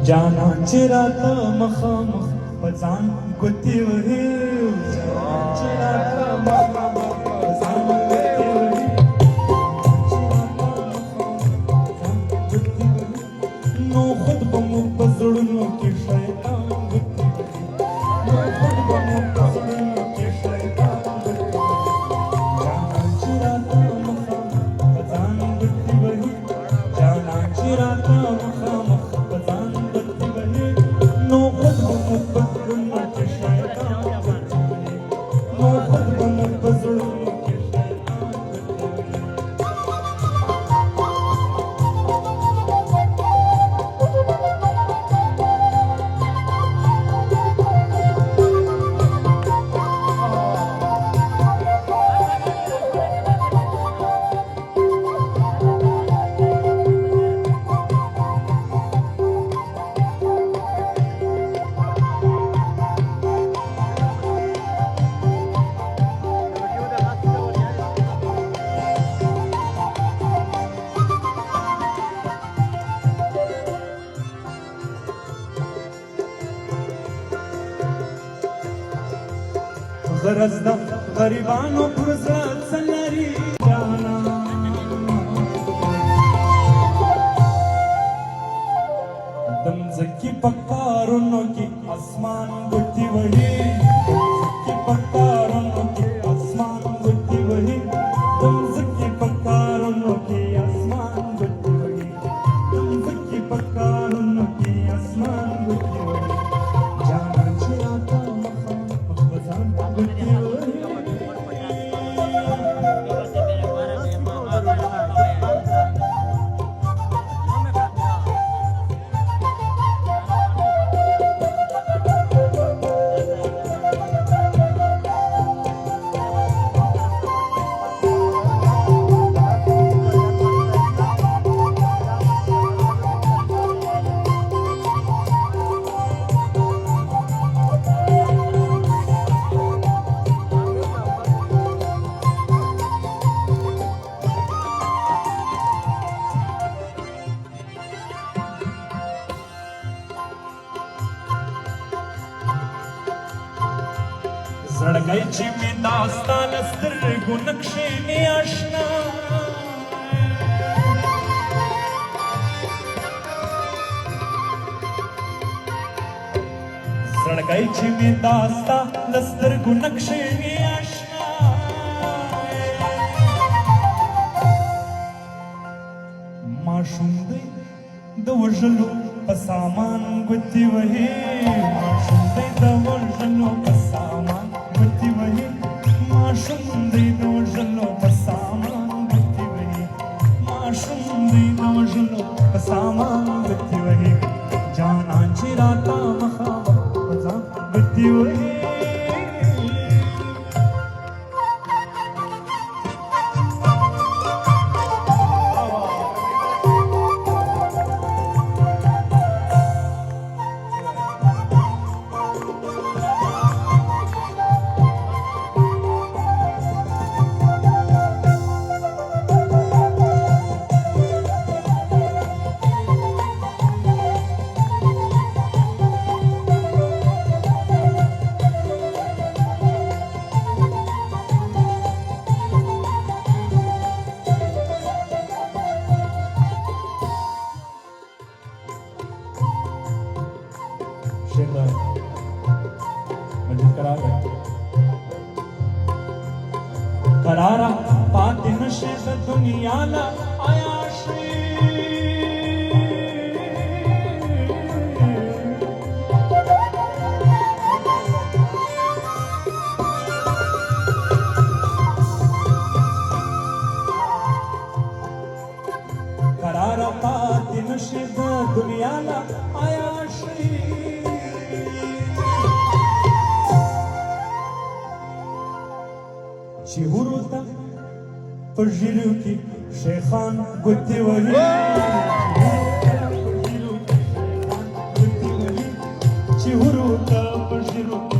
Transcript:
जाना चिरात मखामख पजान गुत्ती वही जाना चिरात मखामख पजान गुत्ती वही नो खुद बमु बजड़नों की शैतान गुत्ती वही नो खुद बमु बजड़नों की शैतान गुत्ती वही जाना चिरात मखामख पजान गुत्ती वही जाना चिरात मखामख पजान गुत्ती वही नो खुद बमु बजड़नों की शैतान गुत्ती वही नो खुद बमु बजड़नों की शैतान गुत्ती वही गरजदा गरिबांनो पुरजत सन्नारी जाना दमजकी पक्कारों की आसमान गुत्ती वही दमजकी पक्कारों की आसमान गुत्ती वही दमजकी पक्कारों की आसमान गुत्ती वही दमजकी पक्कारों की आसमान गुत्ती वही जाना चिराता मखामख पजान गुत्ती वही زړګی می داستان سترګو نقشې می آشنا زړګی می داستان سترګو نقشې می آشنا ماشوم دی د وژلو په سامان ګوتې وهي ماشوم دی د وژلو په سامان ګوتې وهي ماشوم دی د وژلو په سامان ګوتې وهي ماشوم دی د وژلو په سامان ګوتې وهي جانا چې راته مخامخ په ځان ګوتې وهي करारा पाते नशे से दुनिया ला आया श्री करारा पाते नशे से दुनिया ला आया श्री चिहुरुता पजिरु की शेखान गुत्ती वही चिहुरुता पजिरु